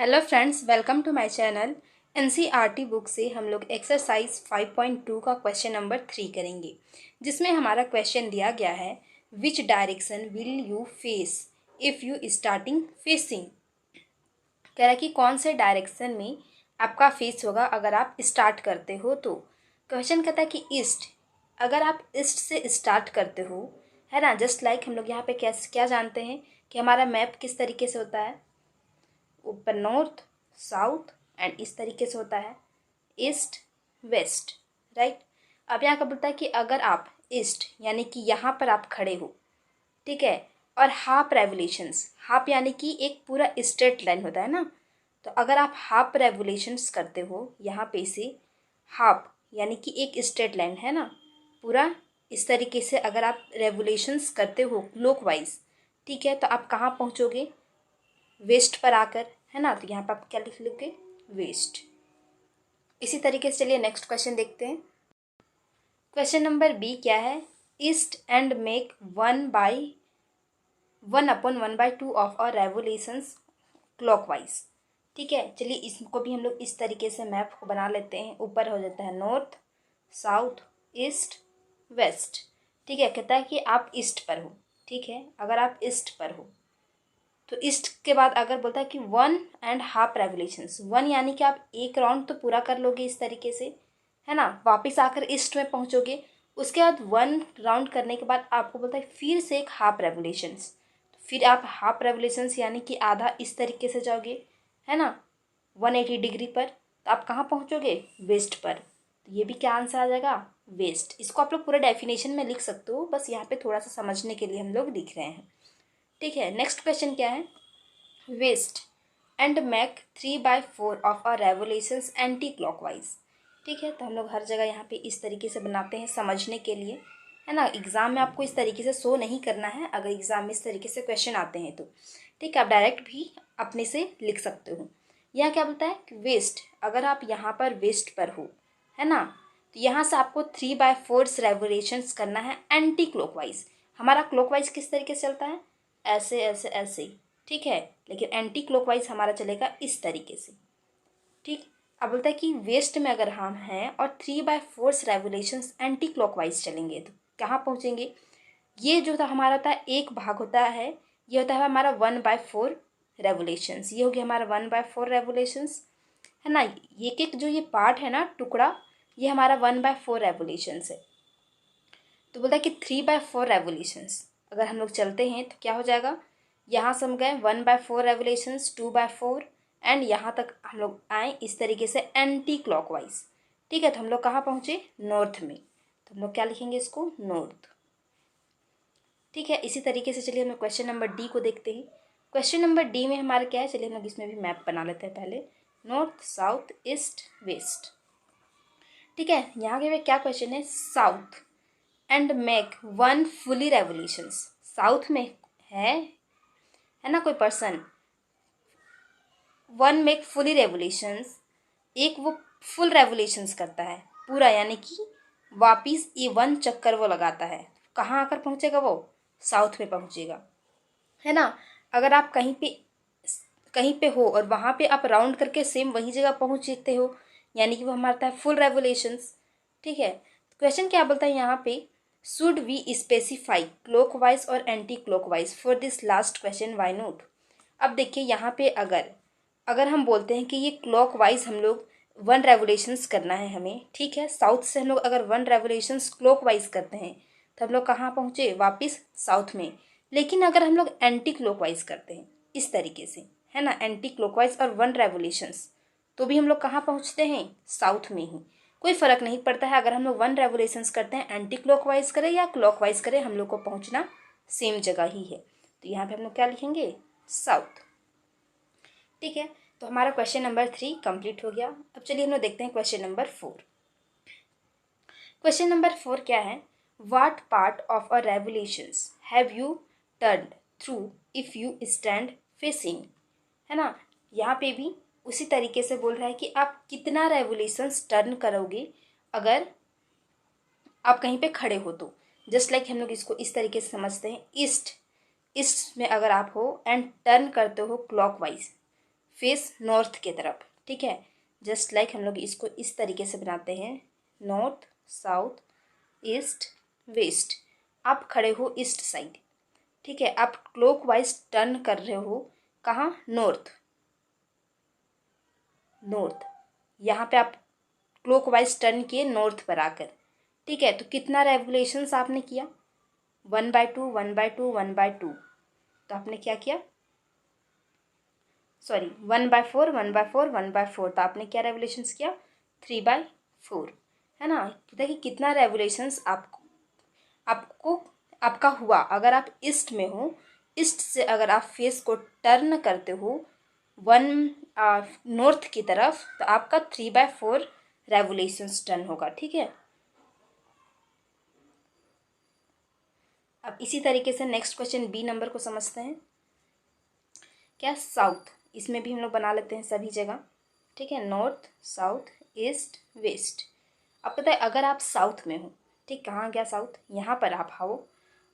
Hello friends, welcome to my channel. NCERT book से हम लोग एक्सरसाइज 5.2 का क्वेश्चन नंबर 3 करेंगे, जिसमें हमारा क्वेश्चन दिया गया है which direction will you face if you starting facing. कह रहा है कि कौन से डायरेक्शन में आपका फेस होगा अगर आप स्टार्ट करते हो। तो क्वेश्चन कहता है कि ईस्ट, अगर आप ईस्ट से स्टार्ट करते हो, है ना। जस्ट लाइक हम लोग यहाँ पे क्या जानते हैं कि हमारा मैप किस तरीके से होता है, ऊपर नॉर्थ, साउथ एंड इस तरीके से होता है, ईस्ट, वेस्ट, राइट। अब यहाँ का बोलता है कि अगर आप ईस्ट यानी कि यहाँ पर आप खड़े हो, ठीक है, और हाफ रेवोल्यूशंस, हाफ यानी कि एक पूरा स्ट्रेट लाइन होता है ना, तो अगर आप हाफ रेवोल्यूशंस करते हो यहाँ पे से, हाफ यानी कि एक स्ट्रेट लाइन है ना पूरा, इस तरीके से अगर आप रेवोल्यूशंस करते हो क्लॉकवाइज, ठीक है, तो आप कहाँ पहुँचोगे, वेस्ट पर आकर, है ना। तो यहाँ पर आप क्या लिख लोगे, वेस्ट। इसी तरीके से चलिए नेक्स्ट क्वेश्चन देखते हैं। क्वेश्चन नंबर बी क्या है, ईस्ट एंड मेक 1/1/2 ऑफ और रेवोल्यूशंस क्लॉकवाइज। ठीक है, चलिए इसको भी हम लोग इस तरीके से मैप को बना लेते हैं। ऊपर हो जाता है नॉर्थ, साउथ, ईस्ट, वेस्ट। ठीक है, कहता है कि आप ईस्ट पर हो, ठीक है, अगर आप ईस्ट पर हो तो ईस्ट के बाद अगर बोलता है कि 1.5 रेवोल्यूशंस, 1 यानी कि आप एक राउंड तो पूरा कर लोगे इस तरीके से, है ना, वापस आकर ईस्ट में पहुंचोगे। उसके बाद 1 राउंड करने के बाद आपको बोलता है फिर से एक हाफ रेवोल्यूशंस, फिर आप हाफ रेवोल्यूशंस यानी कि आधा इस तरीके से जाओगे, है ना, 180 डिग्री पर, तो आप कहाँ पहुँचोगे, वेस्ट पर। तो ये भी क्या आंसर आ जाएगा, वेस्ट। इसको आप लोग पूरा डेफिनेशन में लिख सकते हो, बस यहाँ पे थोड़ा सा समझने के लिए हम लोग लिख रहे हैं। ठीक है, नेक्स्ट क्वेश्चन क्या है, west and make 3/4 of a revolutions anti clockwise. ठीक है, तो हम लोग हर जगह यहाँ पे इस तरीके से बनाते हैं समझने के लिए, है ना। एग्जाम में आपको इस तरीके से शो नहीं करना है, अगर एग्जाम में इस तरीके से क्वेश्चन आते हैं तो ठीक है, आप डायरेक्ट भी अपने से लिख सकते हो। यहाँ क्या बोलता है कि वेस्ट, अगर आप यहाँ पर वेस्ट पर हो, है ना, तो यहाँ से आपको 3/4 रेवोल्यूशंस करना है एंटी क्लॉकवाइज। हमारा क्लॉकवाइज किस तरीके से चलता है, ऐसे ऐसे ऐसे, ठीक है, लेकिन एंटी क्लॉकवाइज हमारा चलेगा इस तरीके से। ठीक, अब बोलता है कि वेस्ट में अगर हम हैं और 3/4 रेवोल्यूशंस एंटी क्लॉकवाइज चलेंगे तो कहाँ पहुँचेंगे। ये जो था हमारा होता है एक भाग होता है, ये होता है हमारा 1/4 रेवोल्यूशंस, ये हो गया हमारा 1/4 रेवोल्यूशंस, है ना। ये एक जो ये पार्ट है ना टुकड़ा, ये हमारा 1/4 रेवोल्यूशंस है। तो बोलता है कि 3/4 रेवोल्यूशंस अगर हम लोग चलते हैं तो क्या हो जाएगा, यहाँ से हम गए 1/4 रेवोल्यूशंस, 2/4 एंड यहाँ तक हम लोग आए इस तरीके से एंटी क्लॉकवाइज। ठीक है, तो हम लोग कहाँ पहुँचे, नॉर्थ में, तो हम लोग क्या लिखेंगे इसको, नॉर्थ। ठीक है, इसी तरीके से चलिए हम लोग क्वेश्चन नंबर डी को देखते हैं। क्वेश्चन नंबर डी में हमारा क्या है, चलिए हम लोग इसमें भी मैप बना लेते हैं पहले, नॉर्थ, साउथ, ईस्ट, वेस्ट। ठीक है, यहाँ के क्या क्वेश्चन है, south and make 1 fully revolutions. South में है ना कोई पर्सन, 1 मेक फुली रेवोल्यूशंस, एक वो फुल रेवोल्यूशंस करता है पूरा, यानी कि वापिस ये 1 चक्कर वो लगाता है। कहाँ आकर पहुँचेगा वो, साउथ में पहुँचेगा, है ना। अगर आप कहीं पे हो और वहाँ पे आप राउंड करके सेम वही जगह पहुँचते हो, यानी कि वो हमारा है फुल रेवोल्यूशंस। ठीक है, क्वेश्चन क्या बोलता है यहाँ पे, शुड वी स्पेसिफाई क्लॉकवाइज और anti clockwise for this last question, why not. अब देखिए यहाँ पे अगर हम बोलते हैं कि ये क्लॉकवाइज हम लोग 1 रेवोल्यूशंस करना है हमें, ठीक है, साउथ से हम लोग अगर 1 रेवोल्यूशंस क्लॉकवाइज करते हैं तो हम लोग कहाँ पहुँचे, वापस साउथ में। लेकिन अगर हम लोग एंटी क्लॉकवाइज करते हैं इस तरीके से, है ना, एंटी क्लॉकवाइज और 1 रेवोल्यूशंस, तो भी हम लोग कहाँ पहुँचते हैं, साउथ में ही। कोई फ़र्क नहीं पड़ता है, अगर हम लोग 1 रेवोल्यूशंस करते हैं, एंटी क्लॉकवाइज करें या क्लॉकवाइज करें, हम लोग को पहुँचना सेम जगह ही है। तो यहाँ पे हम लोग क्या लिखेंगे, साउथ। ठीक है, तो हमारा क्वेश्चन नंबर 3 कंप्लीट हो गया। अब चलिए हम लोग देखते हैं क्वेश्चन नंबर 4। क्वेश्चन नंबर 4 क्या है, what part of a revolutions have U turn through if you stand facing, है ना। यहाँ पे भी उसी तरीके से बोल रहा है कि आप कितना रेवोल्यूशंस टर्न करोगे अगर आप कहीं पे खड़े हो तो। जस्ट लाइक हम लोग इसको इस तरीके से समझते हैं, ईस्ट में अगर आप हो एंड टर्न करते हो क्लॉकवाइज, फेस नॉर्थ की तरफ, ठीक है। जस्ट लाइक हम लोग इसको इस तरीके से बनाते हैं, नॉर्थ, साउथ, ईस्ट, वेस्ट। आप खड़े हो ईस्ट साइड, ठीक है। आप क्लॉकवाइज टर्न कर रहे हो कहाँ, नॉर्थ, नॉर्थ। यहाँ पे आप क्लॉकवाइज टर्न किए नॉर्थ पर आकर, ठीक है। तो कितना रेवोल्यूशंस आपने किया, 1/2 1/2 1/2। तो आपने क्या किया, सॉरी 1/4 1/4 1/4। तो आपने क्या रेवोल्यूशंस किया, 3/4, है ना। देखिए कितना रेवोल्यूशंस आपको आपका हुआ। अगर आप ईस्ट में हो, ईस्ट से अगर आप फेस को टर्न करते हो नॉर्थ की तरफ, तो आपका 3/4 रेवोल्यूशंस टर्न होगा, ठीक है। अब इसी तरीके से नेक्स्ट क्वेश्चन बी नंबर को समझते हैं। क्या साउथ, इसमें भी हम लोग बना लेते हैं सभी जगह, ठीक है। North, south, east, west. अब पता है अगर आप साउथ में हो, ठीक, कहाँ गया साउथ, यहाँ पर आप आओ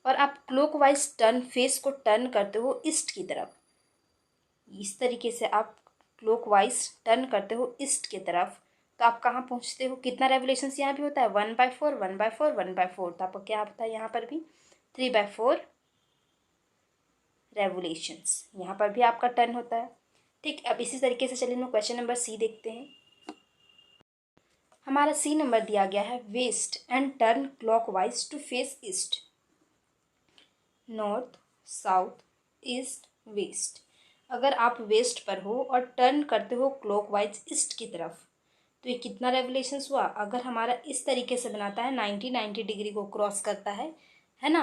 और आप क्लॉकवाइज टर्न फेस को टर्न करते हो ईस्ट की तरफ। इस तरीके से आप क्लॉकवाइज टर्न करते हो ईस्ट की तरफ, तो आप कहाँ पहुँचते हो, कितना रेवोल्यूशंस यहाँ भी होता है, 1/4 1/4 1/4। तो आपको क्या होता है यहाँ पर भी 3/4 रेवोल्यूशंस, यहाँ पर भी आपका टर्न होता है, ठीक। अब इसी तरीके से चलिए हम क्वेश्चन नंबर सी देखते हैं। हमारा सी नंबर दिया गया है, west and turn clockwise to face east, north, south, east, west. अगर आप वेस्ट पर हो और टर्न करते हो क्लॉकवाइज ईस्ट की तरफ, तो ये कितना रेवोल्यूशंस हुआ। अगर हमारा इस तरीके से बनाता है 90 डिग्री को क्रॉस करता है ना,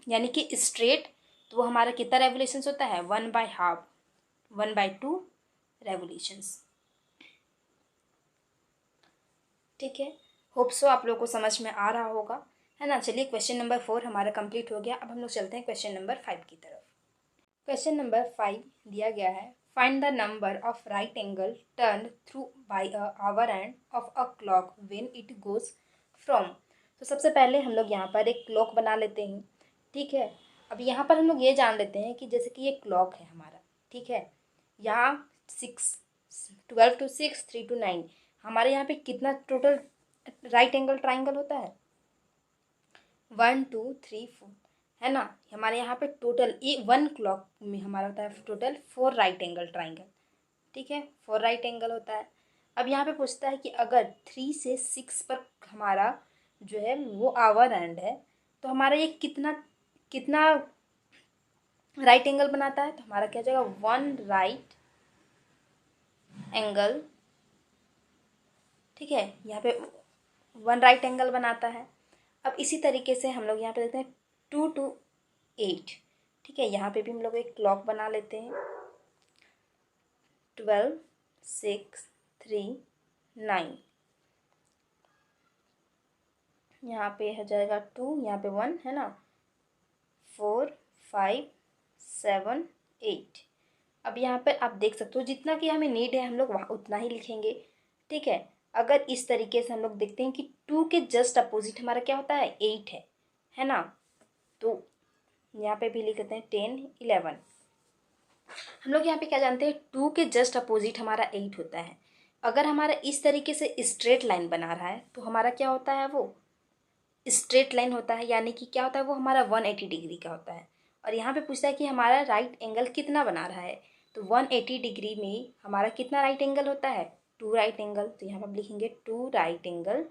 यानी कि स्ट्रेट, तो वो हमारा कितना रेवोल्यूशंस होता है, 1/2 1/2 रेवोल्यूशंस, ठीक है। होप सो आप लोग को समझ में आ रहा होगा, है ना। चलिए क्वेश्चन नंबर 4 हमारा कंप्लीट हो गया। अब हम लोग चलते हैं क्वेश्चन नंबर 5 की तरफ। क्वेश्चन नंबर 5 दिया गया है, find the number of right angle turn through by a hour hand of a clock when it goes from. तो सबसे पहले हम लोग यहाँ पर एक क्लॉक बना लेते हैं, ठीक है। अब यहाँ पर हम लोग ये जान लेते हैं कि जैसे कि ये क्लॉक है हमारा, ठीक है। यहाँ 12 to 6 3 to 9, हमारे यहाँ पे कितना टोटल राइट एंगल ट्राइंगल होता है, 1 2 3 4, है ना। हमारे यहाँ पे टोटल वन क्लॉक में हमारा होता है टोटल 4 राइट एंगल ट्राइंगल, ठीक है, 4 राइट एंगल होता है। अब यहाँ पे पूछता है कि अगर 3 से 6 पर हमारा जो है वो आवर एंड है, तो हमारा ये कितना कितना राइट एंगल बनाता है। तो हमारा क्या हो जाएगा, 1 राइट एंगल, ठीक है। यहाँ पे 1 राइट एंगल बनाता है। अब इसी तरीके से हम लोग यहाँ पे देखते हैं 2 to 8, ठीक है। यहाँ पे भी हम लोग एक क्लॉक बना लेते हैं, 12 6 3 9, यहाँ पे हो जाएगा 2, यहाँ पे 1, है ना, 4 5 7 8। अब यहाँ पर आप देख सकते हो जितना कि हमें नीड है हम लोग वहाँ उतना ही लिखेंगे, ठीक है। अगर इस तरीके से हम लोग देखते हैं कि 2 के जस्ट अपोजिट हमारा क्या होता है, 8 है ना। तो यहाँ पे भी लिख देते हैं 10 11। हम लोग यहाँ पे क्या जानते हैं, 2 के जस्ट अपोजिट हमारा 8 होता है। अगर हमारा इस तरीके से स्ट्रेट लाइन बना रहा है, तो हमारा क्या होता है, वो स्ट्रेट लाइन होता है, यानी कि क्या होता है, वो हमारा 180 डिग्री का होता है। और यहाँ पे पूछता है कि हमारा राइट एंगल कितना बना रहा है, तो 180 डिग्री में हमारा कितना राइट एंगल होता है, 2 राइट एंगल। तो यहाँ पर हम लिखेंगे 2 राइट एंगल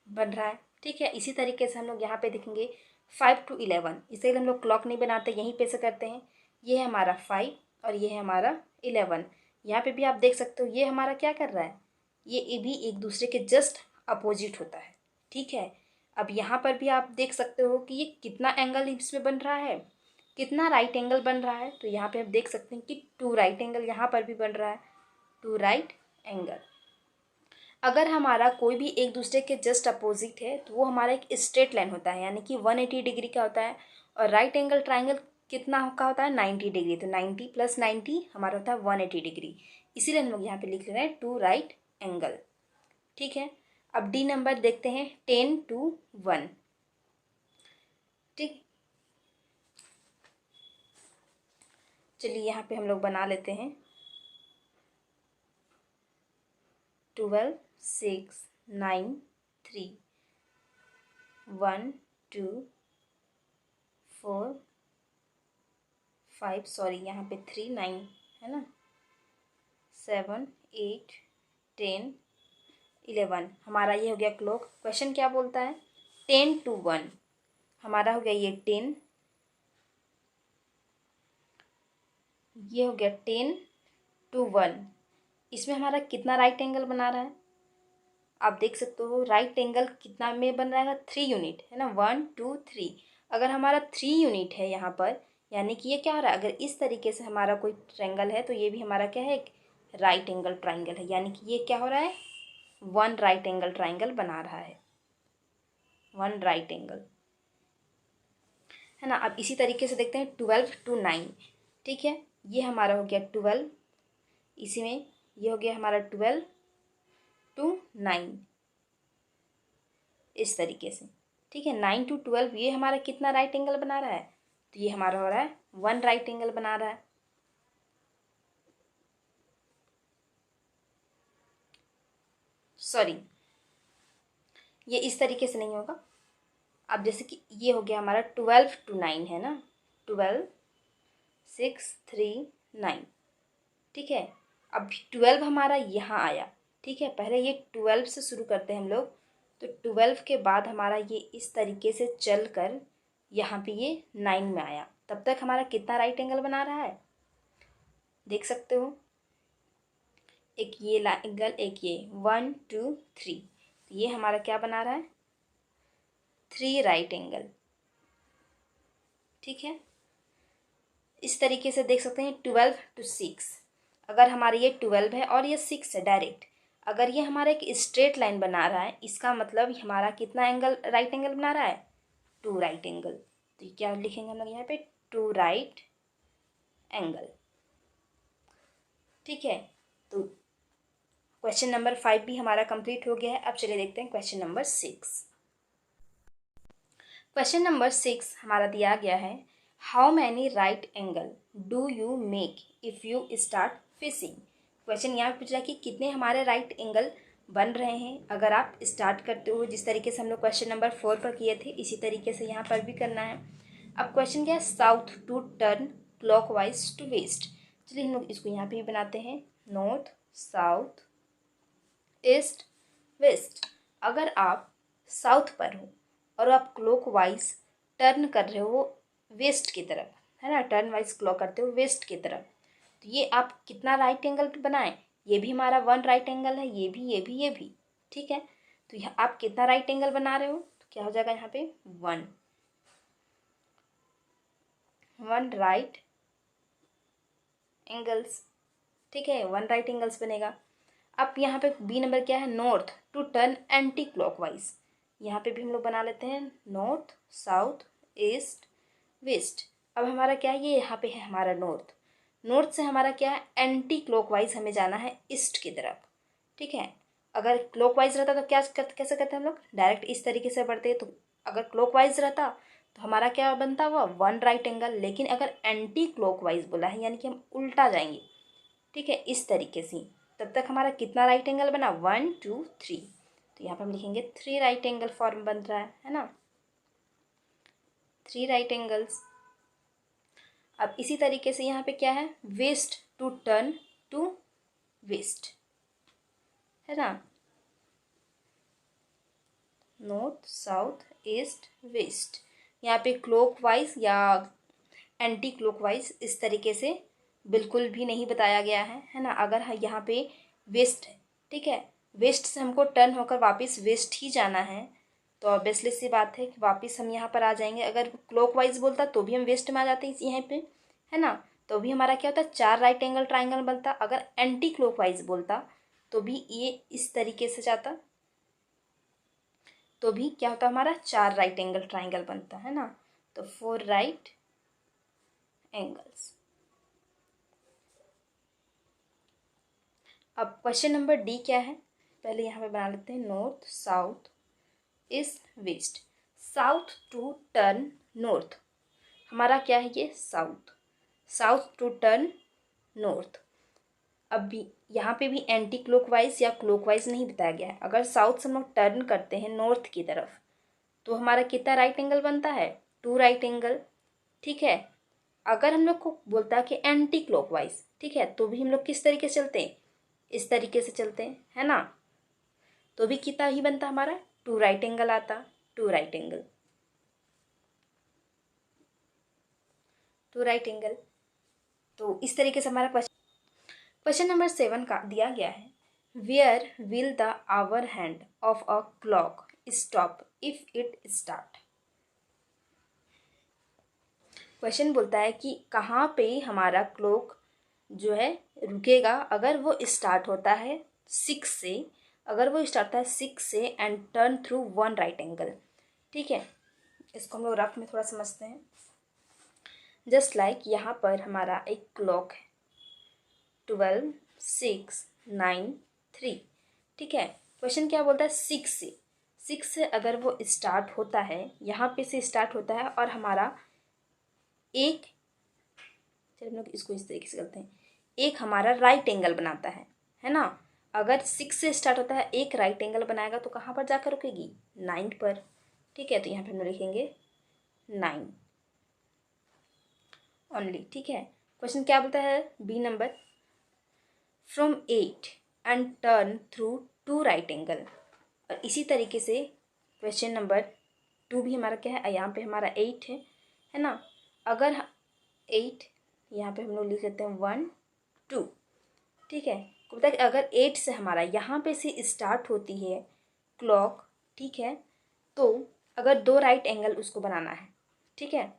बन रहा है, ठीक है। इसी तरीके से हम लोग यहाँ पे देखेंगे 5 to 11, इसे हम लोग क्लॉक नहीं बनाते, यहीं पे से करते हैं। ये है हमारा 5 और ये है हमारा 11। यहाँ पे भी आप देख सकते हो ये हमारा क्या कर रहा है, ये भी एक दूसरे के जस्ट अपोजिट होता है, ठीक है। अब यहाँ पर भी आप देख सकते हो कि ये कितना एंगल इसमें बन रहा है, कितना राइट एंगल बन रहा है। तो यहाँ पे आप देख सकते हैं कि 2 राइट एंगल यहाँ पर भी बन रहा है, 2 राइट एंगल। अगर हमारा कोई भी एक दूसरे के जस्ट अपोजिट है, तो वो हमारा एक स्ट्रेट लाइन होता है, यानी कि 180 डिग्री का होता है। और राइट एंगल ट्राइंगल कितना का होता है, 90 डिग्री। तो 90 + 90 हमारा होता है 180 डिग्री। इसीलिए हम लोग यहाँ पे लिख ले रहे हैं 2 राइट एंगल, ठीक है। अब डी नंबर देखते हैं, 10 to 1, ठीक। चलिए यहाँ पे हम लोग बना लेते हैं 12, 6, 9, 3, 1, 2, 4, 5, सॉरी यहाँ पे 3, 9 है ना, 7, 8, 10, 11। हमारा ये हो गया क्लॉक। क्वेश्चन क्या बोलता है? 10 to 1। हमारा हो गया ये 10, ये हो गया 10 to 1। इसमें हमारा कितना राइट एंगल बना रहा है? आप देख सकते हो राइट एंगल कितना में बन रहा है? 3 यूनिट है ना, 1, 2, 3। अगर हमारा 3 यूनिट है यहाँ पर, यानी कि ये क्या हो रहा है? अगर इस तरीके से हमारा कोई ट्रायंगल है तो ये भी हमारा क्या है? एक राइट एंगल ट्रायंगल है। यानी कि ये क्या हो रहा है? 1 राइट एंगल ट्रायंगल बना रहा है, 1 राइट एंगल है ना। अब इसी तरीके से देखते हैं 12 to 9। ठीक है, ये हमारा हो गया 12, इसी में ये हो गया हमारा 12 to 9, इस तरीके से। ठीक है, 9 to 12 ये हमारा कितना राइट एंगल बना रहा है? तो ये हमारा हो रहा है 1 राइट एंगल बना रहा है। सॉरी, ये इस तरीके से नहीं होगा। अब जैसे कि ये हो गया हमारा 12 to 9 है ना, 12, 6, 3, 9। ठीक है, अब 12 हमारा यहाँ आया। ठीक है, पहले ये 12 से शुरू करते हैं हम लोग। तो 12 के बाद हमारा ये इस तरीके से चल कर यहाँ पे ये 9 में आया। तब तक हमारा कितना राइट एंगल बना रहा है? देख सकते हो, एक ये एंगल, एक ये, 1, 2, 3। तो ये हमारा क्या बना रहा है? 3 राइट एंगल। ठीक है, इस तरीके से देख सकते हैं 12 to 6। अगर हमारा ये 12 है और ये 6 है डायरेक्ट, अगर ये हमारा एक स्ट्रेट लाइन बना रहा है, इसका मतलब हमारा कितना एंगल राइट एंगल बना रहा है? 2 राइट एंगल। तो क्या लिखेंगे हम लोग यहाँ पे? 2 राइट एंगल। ठीक है, तो क्वेश्चन नंबर 5 भी हमारा कंप्लीट हो गया है। अब चलिए देखते हैं क्वेश्चन नंबर 6। क्वेश्चन नंबर 6 हमारा दिया गया है, how many right angle do you make if you start fishing. Question यहाँ पूछ रहा है कि कितने हमारे राइट एंगल बन रहे हैं अगर आप स्टार्ट करते हो। जिस तरीके से हम लोग क्वेश्चन नंबर 4 पर किए थे, इसी तरीके से यहाँ पर भी करना है। अब क्वेश्चन क्या है? South to turn clockwise to west. चलिए हम लोग इसको यहाँ पे भी बनाते हैं, नॉर्थ, साउथ, ईस्ट, वेस्ट। अगर आप साउथ पर हो और आप क्लॉकवाइज टर्न कर रहे हो वेस्ट की तरफ, है ना, टर्न वाइज क्लॉक करते हो वेस्ट की तरफ, तो ये आप कितना राइट एंगल बनाएं? ये भी हमारा 1 राइट एंगल है, ये भी, ये भी, ये भी। ठीक है, तो यह आप कितना राइट एंगल बना रहे हो? तो क्या हो जाएगा यहाँ पे? 1 राइट एंगल्स। ठीक है, 1 राइट एंगल्स बनेगा। अब यहाँ पे बी नंबर क्या है? North to turn anti clockwise. यहाँ पे भी हम लोग बना लेते हैं, नॉर्थ, साउथ, ईस्ट, वेस्ट। अब हमारा क्या है? ये यहाँ पे है हमारा नॉर्थ। नॉर्थ से हमारा क्या है? एंटी क्लॉकवाइज हमें जाना है ईस्ट की तरफ। ठीक है, अगर क्लॉकवाइज रहता तो क्या कैसे करते हम लोग? डायरेक्ट इस तरीके से बढ़ते। तो अगर क्लॉकवाइज रहता तो हमारा क्या बनता हुआ? 1 राइट एंगल। लेकिन अगर एंटी क्लॉकवाइज बोला है, यानी कि हम उल्टा जाएंगे, ठीक है, इस तरीके से, तब तक हमारा कितना राइट एंगल बना? 1, 2, 3। तो यहाँ पर हम लिखेंगे 3 राइट एंगल फॉर्म बन रहा है ना, 3 राइट एंगल्स। अब इसी तरीके से यहाँ पे क्या है? West to turn to west, है ना, नॉर्थ, साउथ, ईस्ट, वेस्ट। यहाँ पे क्लॉकवाइज या एंटी क्लॉकवाइज इस तरीके से बिल्कुल भी नहीं बताया गया है ना। अगर यहाँ पे वेस्ट है, ठीक है, वेस्ट से हमको टर्न होकर वापस वेस्ट ही जाना है, तो ऑब्वियसली सी बात है कि वापस हम यहाँ पर आ जाएंगे। अगर क्लॉकवाइज बोलता तो भी हम वेस्ट में आ जाते हैं यहाँ पे, है ना, तो भी हमारा क्या होता? 4 राइट एंगल ट्राइंगल बनता। अगर एंटी क्लॉकवाइज बोलता तो भी ये इस तरीके से जाता, तो भी क्या होता? हमारा 4 राइट एंगल ट्राइंगल बनता, है ना। तो 4 राइट एंगल्स। अब क्वेश्चन नंबर डी क्या है? पहले यहाँ पे बना लेते हैं, north, south, east, west. South to turn north, हमारा क्या है? ये south. South to turn north. अब भी यहाँ पे भी एंटी क्लॉकवाइज या क्लॉकवाइज नहीं बताया गया है। अगर साउथ से हम लोग टर्न करते हैं नॉर्थ की तरफ तो हमारा कितना राइट एंगल बनता है, 2 राइट एंगल। ठीक है, अगर हम लोग को बोलता है कि एंटी क्लॉकवाइज, ठीक है, तो भी हम लोग किस तरीके से चलते हैं, इस तरीके से चलते हैं, है ना, तो भी कितना ही बनता हमारा, 2 राइट एंगल आता, 2 राइट एंगल, 2 राइट एंगल। तो इस तरीके से हमारा क्वेश्चन नंबर 7 का दिया गया है, where will the hour hand of a clock stop if it start. Question बोलता है कि कहाँ पे हमारा क्लॉक जो है रुकेगा अगर वो स्टार्ट होता है 6 से, अगर वो स्टार्ट होता है 6 से and turn through 1 right angle. ठीक है, इसको हम लोग रफ में थोड़ा समझते हैं। जस्ट लाइक यहाँ पर हमारा एक क्लॉक है 12, 6, 9, 3। ठीक है, क्वेश्चन क्या बोलता है, 6 से अगर वो स्टार्ट होता है, यहाँ पे से स्टार्ट होता है और हमारा एक, चलिए हम लोग इसको इस तरीके से करते हैं, एक हमारा राइट एंगल बनाता है ना। अगर 6 से स्टार्ट होता है, एक राइट एंगल बनाएगा तो कहाँ पर जाकर रुकेगी, 9 पर। ठीक है, तो यहाँ पे हम लोग लिखेंगे 9 ओनली। ठीक है, क्वेश्चन क्या बोलता है, B number, from 8 and turn through 2 right angle. और इसी तरीके से क्वेश्चन नंबर 2 भी हमारा क्या है, यहाँ पे हमारा 8 है ना। अगर 8 यहाँ पे हम लोग लिख लेते हैं 1, 2। ठीक है, बोलता है कि अगर 8 से हमारा यहाँ पे से स्टार्ट होती है क्लॉक, ठीक है, तो अगर 2 राइट एंगल उसको बनाना है, ठीक है,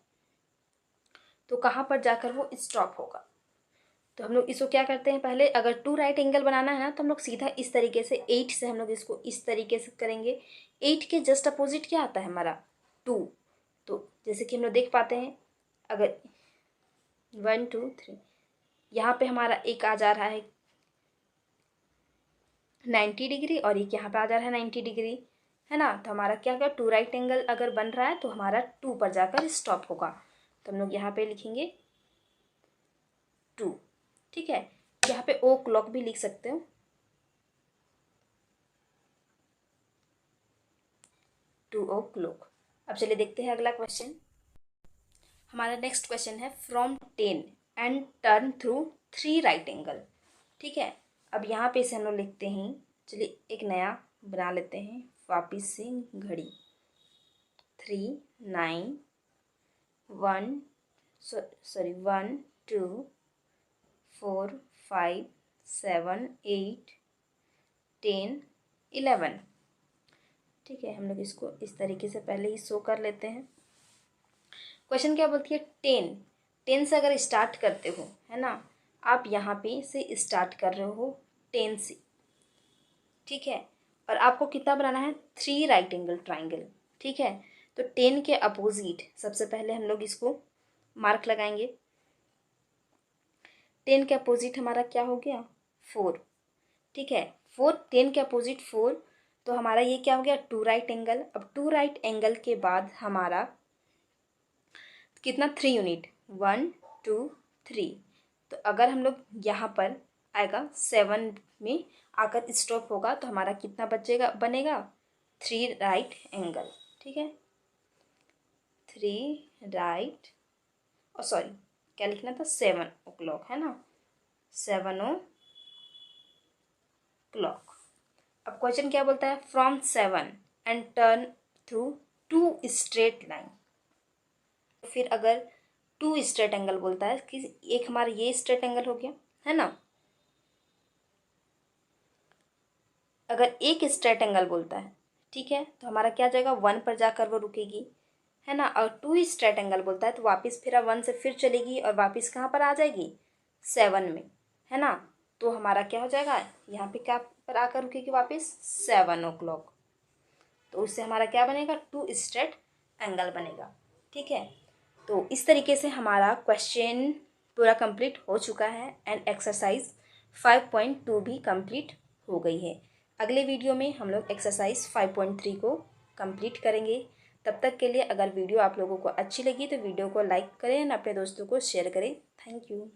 तो कहाँ पर जाकर वो स्टॉप होगा। तो हम लोग इसको क्या करते हैं, पहले अगर 2 राइट एंगल बनाना है ना तो हम लोग सीधा इस तरीके से 8 से हम लोग इसको इस तरीके से करेंगे। 8 के जस्ट अपोजिट क्या आता है हमारा, 2। तो जैसे कि हम लोग देख पाते हैं, अगर 1, 2, 3 यहाँ पे हमारा एक आ जा रहा है 90 डिग्री और एक यहाँ पे आ जा रहा है 90 डिग्री, है ना। तो हमारा क्या होगा, 2 राइट एंगल अगर बन रहा है तो हमारा 2 पर जाकर स्टॉप होगा। तो हम लोग यहाँ पे लिखेंगे 2। ठीक है, यहाँ पे ओ क्लॉक भी लिख सकते हो, 2 ओ क्लॉक। अब चलिए देखते हैं अगला क्वेश्चन। हमारा नेक्स्ट क्वेश्चन है, from 10 and turn through 3 right angle. ठीक है, अब यहाँ पे से हम लोग लिखते हैं, चलिए एक नया बना लेते हैं वापिस से घड़ी, 3, 9, 1 2 4 5 7 8 10 11। ठीक है, हम लोग इसको इस तरीके से पहले ही शो कर लेते हैं। क्वेश्चन क्या बोलती है, 10 से अगर स्टार्ट करते हो, है ना, आप यहाँ पे से स्टार्ट कर रहे हो 10 से। ठीक है, और आपको कितना बनाना है, 3 राइट एंगल ट्राइंगल। ठीक है, तो 10 के अपोजिट सबसे पहले हम लोग इसको मार्क लगाएंगे। 10 के अपोजिट हमारा क्या हो गया, 4। ठीक है, 10 के अपोजिट 4, तो हमारा ये क्या हो गया, 2 राइट एंगल। अब 2 राइट एंगल के बाद हमारा कितना, 3 यूनिट, 1 2 3। तो अगर हम लोग यहाँ पर आएगा 7 में आकर स्टॉप होगा तो हमारा कितना बनेगा 3 राइट एंगल। ठीक है, 3 राइट, और सॉरी क्या लिखना था, 7 ओ क्लॉक, है ना, 7 ओ क्लॉक। अब क्वेश्चन क्या बोलता है, from 7 and turn through 2 straight line. फिर अगर 2 स्ट्रेट एंगल बोलता है कि एक हमारा ये स्ट्रेट एंगल हो गया, है ना, अगर एक स्ट्रेट एंगल बोलता है, ठीक है, तो हमारा क्या जाएगा, 1 पर जाकर वो रुकेगी, है ना। और 2 स्ट्रेट एंगल बोलता है तो वापस फिर 1 से फिर चलेगी और वापस कहाँ पर आ जाएगी, 7 में, है ना। तो हमारा क्या हो जाएगा, यहाँ पे क्या पर आकर रुकेगी वापस, 7 ओ क्लॉक। तो उससे हमारा क्या बनेगा, 2 स्ट्रेट एंगल बनेगा। ठीक है, तो इस तरीके से हमारा क्वेश्चन पूरा कंप्लीट हो चुका है एंड एक्सरसाइज 5.2 भी कंप्लीट हो गई है। अगले वीडियो में हम लोग एक्सरसाइज 5.3 को कंप्लीट करेंगे। तब तक के लिए अगर वीडियो आप लोगों को अच्छी लगी तो वीडियो को लाइक करें और अपने दोस्तों को शेयर करें। Thank you.